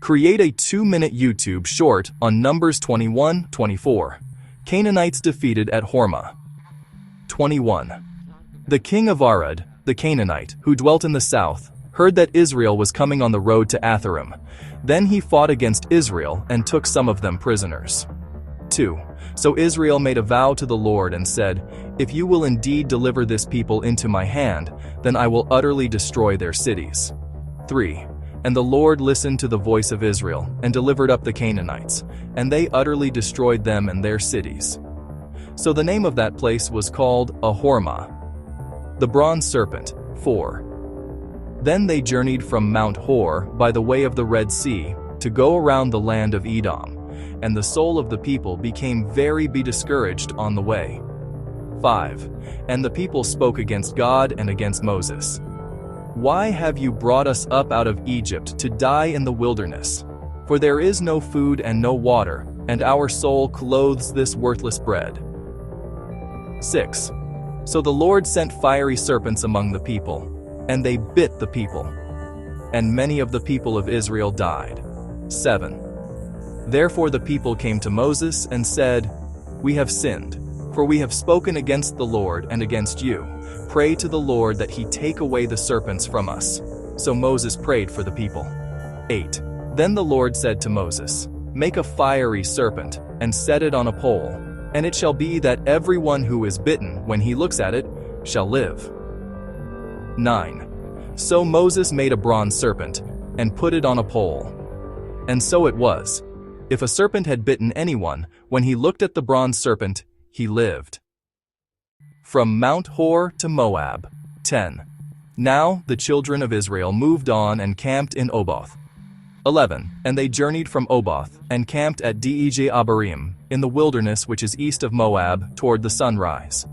Create a 2-minute YouTube short on Numbers 21-24. Canaanites defeated at Hormah. 21. The king of Arad, the Canaanite, who dwelt in the south, heard that Israel was coming on the road to Atharim. Then he fought against Israel and took some of them prisoners. 2. So Israel made a vow to the Lord and said, "If you will indeed deliver this people into my hand, then I will utterly destroy their cities." 3. And the Lord listened to the voice of Israel and delivered up the Canaanites, and they utterly destroyed them and their cities. So the name of that place was called Hormah. The bronze serpent. 4. Then they journeyed from Mount Hor by the way of the Red Sea to go around the land of Edom, and the soul of the people became very discouraged on the way. 5. And the people spoke against God and against Moses. "Why have you brought us up out of Egypt to die in the wilderness? For there is no food and no water, and our soul clothes this worthless bread." 6. So the Lord sent fiery serpents among the people, and they bit the people, and many of the people of Israel died. 7. Therefore the people came to Moses and said, "We have sinned, for we have spoken against the Lord and against you. Pray to the Lord that he take away the serpents from us." So Moses prayed for the people. 8. Then the Lord said to Moses, "Make a fiery serpent, and set it on a pole, and it shall be that everyone who is bitten, when he looks at it, shall live." 9. So Moses made a bronze serpent, and put it on a pole. And so it was. If a serpent had bitten anyone, when he looked at the bronze serpent, he lived. From Mount Hor to Moab. 10. Now the children of Israel moved on and camped in Oboth. 11. And they journeyed from Oboth and camped at Dej Abarim, in the wilderness which is east of Moab, toward the sunrise.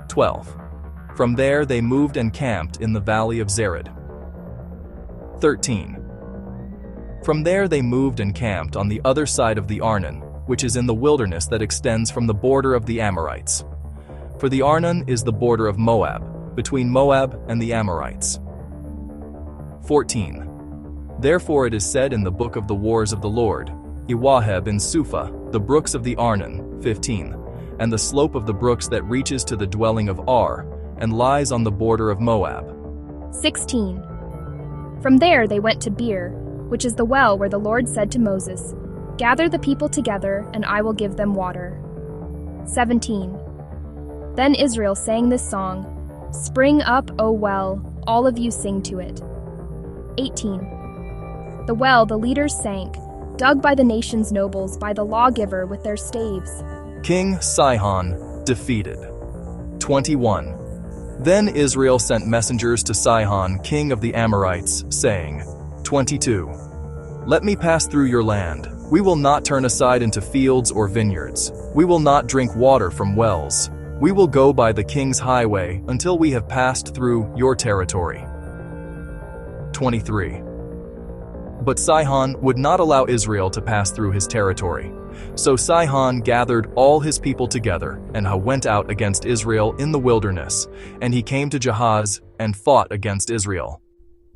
12. From there they moved and camped in the valley of Zered. 13. From there they moved and camped on the other side of the Arnon, which is in the wilderness that extends from the border of the Amorites. For the Arnon is the border of Moab, between Moab and the Amorites. 14. Therefore it is said in the book of the wars of the Lord, Iwaheb in Suphah, the brooks of the Arnon. 15. And the slope of the brooks that reaches to the dwelling of Ar, and lies on the border of Moab. 16. From there they went to Beer, which is the well where the Lord said to Moses, "Gather the people together, and I will give them water." 17. Then Israel sang this song, "Spring up, O well, all of you sing to it." 18. The well the leaders sank, dug by the nation's nobles, by the lawgiver with their staves. King Sihon defeated. 21. Then Israel sent messengers to Sihon, king of the Amorites, saying, 22. Let me pass through your land. We will not turn aside into fields or vineyards. We will not drink water from wells. We will go by the king's highway until we have passed through your territory. 23. But Sihon would not allow Israel to pass through his territory. So Sihon gathered all his people together and went out against Israel in the wilderness, and he came to Jahaz and fought against Israel.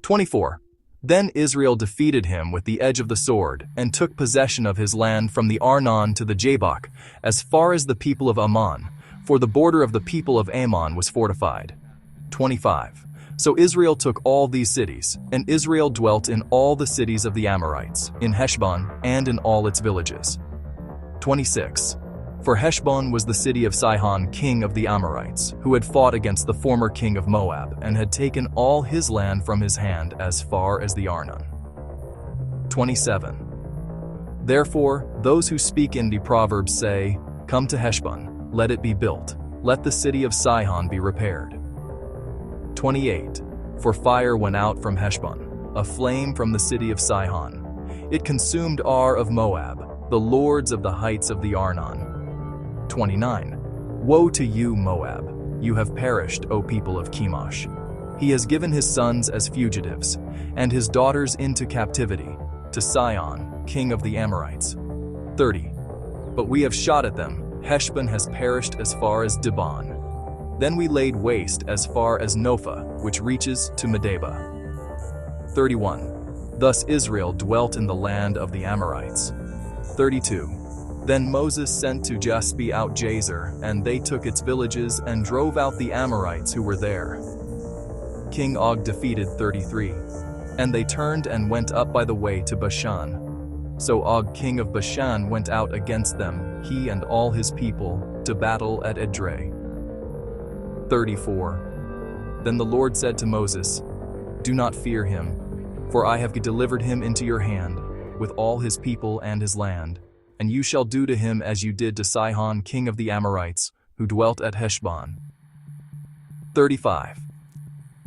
24. Then Israel defeated him with the edge of the sword and took possession of his land from the Arnon to the Jabbok, as far as the people of Ammon, for the border of the people of Ammon was fortified. 25. So Israel took all these cities, and Israel dwelt in all the cities of the Amorites, in Heshbon and in all its villages. 26. For Heshbon was the city of Sihon, king of the Amorites, who had fought against the former king of Moab, and had taken all his land from his hand as far as the Arnon. 27. Therefore, those who speak in the Proverbs say, "Come to Heshbon, let it be built, let the city of Sihon be repaired." 28. For fire went out from Heshbon, a flame from the city of Sihon. It consumed Ar of Moab, the lords of the heights of the Arnon. 29. Woe to you, Moab! You have perished, O people of Chemosh. He has given his sons as fugitives, and his daughters into captivity, to Sihon, king of the Amorites. 30. But we have shot at them. Heshbon has perished as far as Dibon. Then we laid waste as far as Nophah, which reaches to Medeba. 31. Thus Israel dwelt in the land of the Amorites. 32. Then Moses sent to Jaspi out Jazer, and they took its villages and drove out the Amorites who were there. King Og defeated 33. And they turned and went up by the way to Bashan. So Og king of Bashan went out against them, he and all his people, to battle at Edrei. 34. Then the Lord said to Moses, Do not fear him, for I have delivered him into your hand, with all his people and his land, and you shall do to him as you did to Sihon king of the Amorites, who dwelt at Heshbon. 35.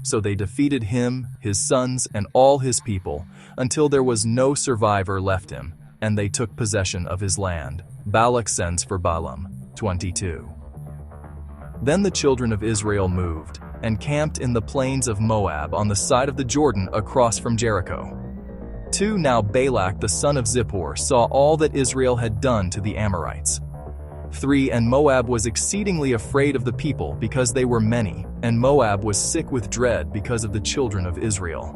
So they defeated him, his sons, and all his people, until there was no survivor left him, and they took possession of his land. Balak sends for Balaam. 22. Then the children of Israel moved, and camped in the plains of Moab on the side of the Jordan across from Jericho. 2. Now Balak the son of Zippor saw all that Israel had done to the Amorites. 3. And Moab was exceedingly afraid of the people because they were many, and Moab was sick with dread because of the children of Israel.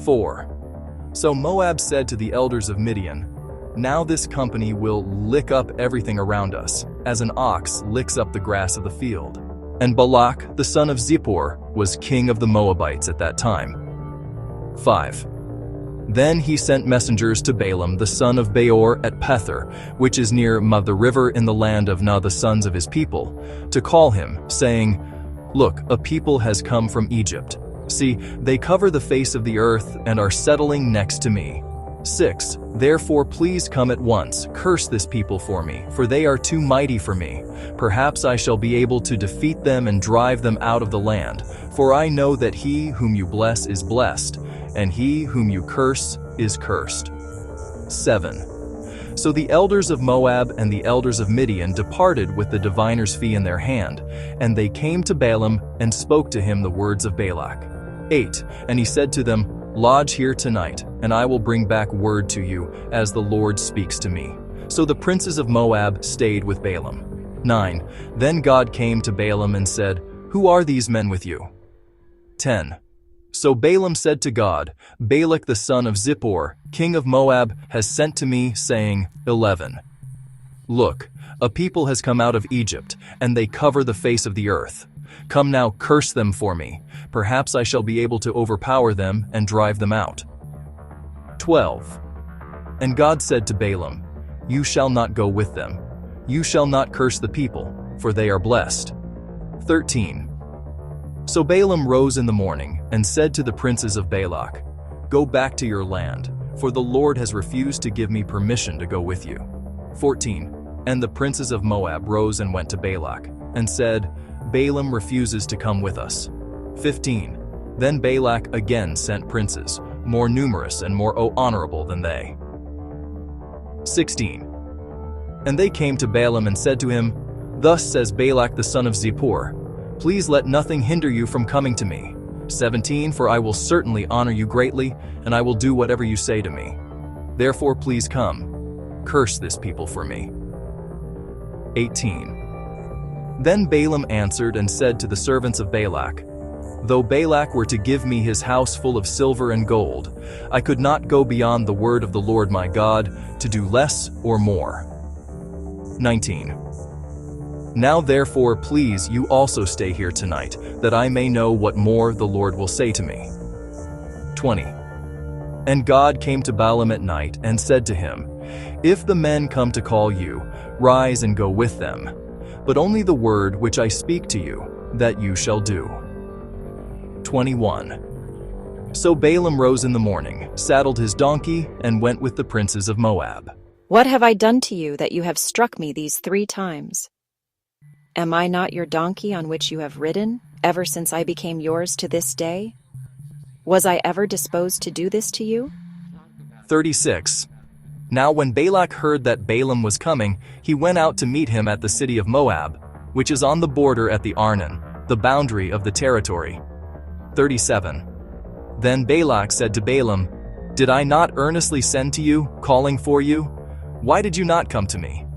4. So Moab said to the elders of Midian, Now this company will lick up everything around us, as an ox licks up the grass of the field. And Balak the son of Zippor was king of the Moabites at that time. 5. Then he sent messengers to Balaam the son of Beor at Pether, which is near the river in the land of the sons of his people, to call him, saying, Look, a people has come from Egypt. See, they cover the face of the earth and are settling next to me. 6. Therefore please come at once, curse this people for me, for they are too mighty for me. Perhaps I shall be able to defeat them and drive them out of the land, for I know that he whom you bless is blessed, and he whom you curse is cursed. 7. So the elders of Moab and the elders of Midian departed with the diviner's fee in their hand, and they came to Balaam and spoke to him the words of Balak. 8. And he said to them, Lodge here tonight, and I will bring back word to you, as the Lord speaks to me. So the princes of Moab stayed with Balaam. 9. Then God came to Balaam and said, Who are these men with you? 10. So Balaam said to God, Balak the son of Zippor, king of Moab, has sent to me, saying, 11. Look, a people has come out of Egypt, and they cover the face of the earth. Come now, curse them for me. Perhaps I shall be able to overpower them and drive them out. 12. And God said to Balaam, You shall not go with them. You shall not curse the people, for they are blessed. 13. So Balaam rose in the morning and said to the princes of Balak, Go back to your land, for the Lord has refused to give me permission to go with you. 14. And the princes of Moab rose and went to Balak, and said, Balaam refuses to come with us. 15. Then Balak again sent princes, more numerous and more honorable than they. 16. And they came to Balaam and said to him, Thus says Balak the son of Zippor, Please let nothing hinder you from coming to me. 17. For I will certainly honor you greatly, and I will do whatever you say to me. Therefore please come. Curse this people for me. 18. Then Balaam answered and said to the servants of Balak, Though Balak were to give me his house full of silver and gold, I could not go beyond the word of the Lord my God to do less or more. 19. Now therefore please you also stay here tonight, that I may know what more the Lord will say to me. 20. And God came to Balaam at night and said to him, If the men come to call you, rise and go with them, but only the word which I speak to you, that you shall do. 21. So Balaam rose in the morning, saddled his donkey, and went with the princes of Moab. What have I done to you that you have struck me these 3 times? Am I not your donkey on which you have ridden, ever since I became yours to this day? Was I ever disposed to do this to you? 36. Now when Balak heard that Balaam was coming, he went out to meet him at the city of Moab, which is on the border at the Arnon, the boundary of the territory. 37. Then Balak said to Balaam, Did I not earnestly send to you, calling for you? Why did you not come to me?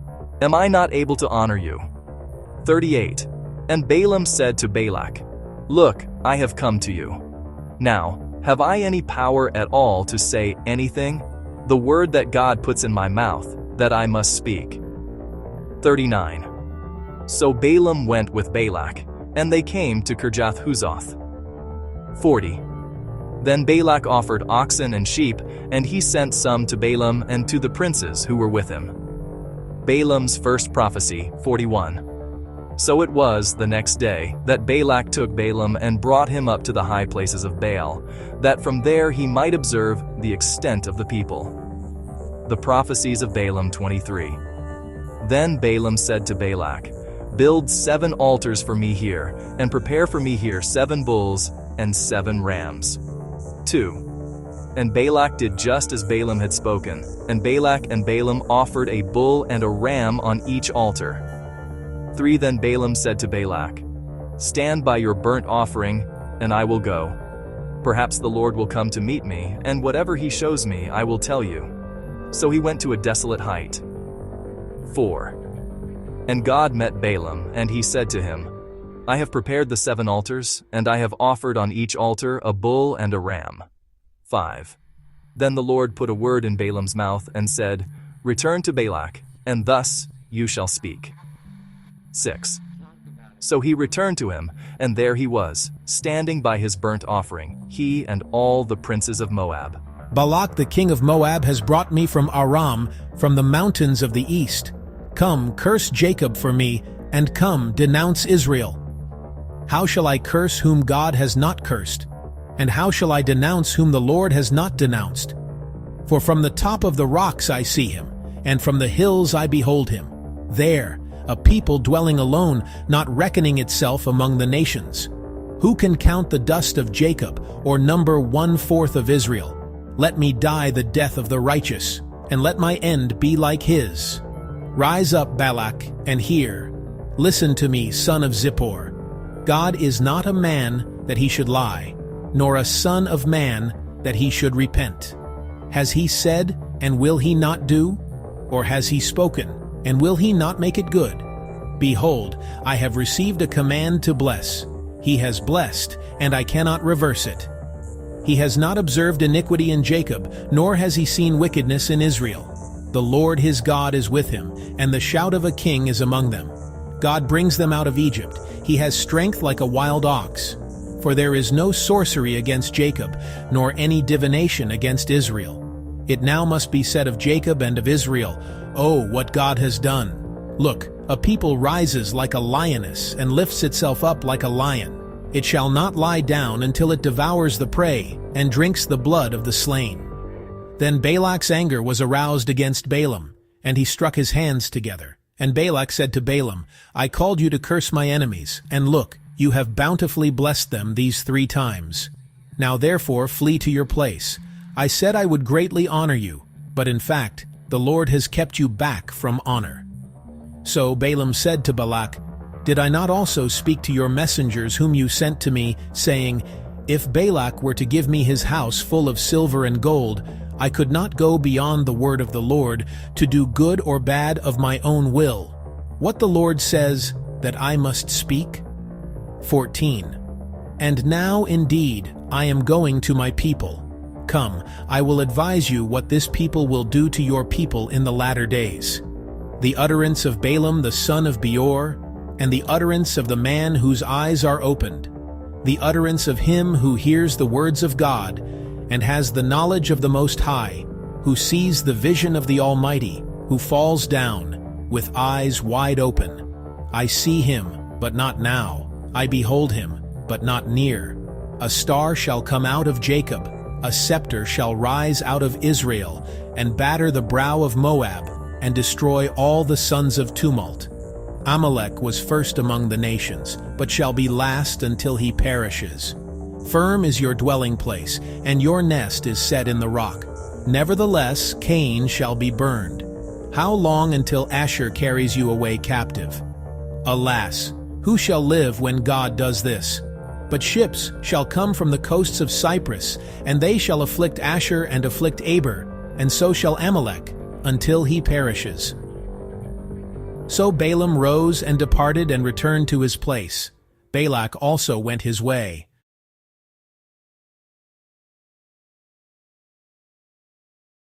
Am I not able to honor you? 38. And Balaam said to Balak, Look, I have come to you. Now, Have I any power at all to say anything? The word that God puts in my mouth, that I must speak. 39. So Balaam went with Balak, and they came to Kirjath-Huzoth. 40. Then Balak offered oxen and sheep, and he sent some to Balaam and to the princes who were with him. Balaam's first prophecy, 41. So it was the next day that Balak took Balaam and brought him up to the high places of Baal, that from there he might observe the extent of the people. The prophecies of Balaam 23. Then Balaam said to Balak, Build 7 altars for me here, and prepare for me here 7 bulls and 7 rams. 2. And Balak did just as Balaam had spoken, and Balak and Balaam offered a bull and a ram on each altar. 3. Then Balaam said to Balak, Stand by your burnt offering, and I will go. Perhaps the Lord will come to meet me, and whatever he shows me I will tell you. So he went to a desolate height. 4. And God met Balaam, and he said to him, I have prepared the 7 altars, and I have offered on each altar a bull and a ram. 5. Then the Lord put a word in Balaam's mouth and said, Return to Balak, and thus you shall speak. 6. So he returned to him, and there he was, standing by his burnt offering, he and all the princes of Moab. Balak the king of Moab has brought me from Aram, from the mountains of the east. Come, curse Jacob for me, and come, denounce Israel. How shall I curse whom God has not cursed? And how shall I denounce whom the Lord has not denounced? For from the top of the rocks I see him, and from the hills I behold him. There, a people dwelling alone, not reckoning itself among the nations. Who can count the dust of Jacob, or number 1/4 of Israel? Let me die the death of the righteous, and let my end be like his. Rise up, Balak, and hear. Listen to me, son of Zippor. God is not a man that he should lie, nor a son of man that he should repent. Has he said, and will he not do? Or has he spoken, and will he not make it good? Behold, I have received a command to bless. He has blessed, and I cannot reverse it. He has not observed iniquity in Jacob, nor has he seen wickedness in Israel. The Lord his God is with him, and the shout of a king is among them. God brings them out of Egypt. He has strength like a wild ox. For there is no sorcery against Jacob, nor any divination against Israel. It now must be said of Jacob and of Israel, Oh, what God has done! Look, a people rises like a lioness and lifts itself up like a lion. It shall not lie down until it devours the prey and drinks the blood of the slain. Then Balak's anger was aroused against Balaam, and he struck his hands together. And Balak said to Balaam, I called you to curse my enemies, and look, you have bountifully blessed them these 3 times. Now therefore flee to your place. I said I would greatly honor you, but in fact, the Lord has kept you back from honor. So Balaam said to Balak, Did I not also speak to your messengers whom you sent to me, saying, If Balak were to give me his house full of silver and gold, I could not go beyond the word of the Lord to do good or bad of my own will. What the Lord says, that I must speak? 14. And now indeed I am going to my people. Come, I will advise you what this people will do to your people in the latter days. The utterance of Balaam the son of Beor, and the utterance of the man whose eyes are opened, the utterance of him who hears the words of God, and has the knowledge of the Most High, who sees the vision of the Almighty, who falls down, with eyes wide open. I see him, but not now. I behold him, but not near. A star shall come out of Jacob, a scepter shall rise out of Israel, and batter the brow of Moab, and destroy all the sons of tumult. Amalek was first among the nations, but shall be last until he perishes. Firm is your dwelling place, and your nest is set in the rock. Nevertheless, Cain shall be burned. How long until Asher carries you away captive? Alas, who shall live when God does this? But ships shall come from the coasts of Cyprus, and they shall afflict Asher and afflict Aber, and so shall Amalek, until he perishes. So Balaam rose and departed and returned to his place. Balak also went his way.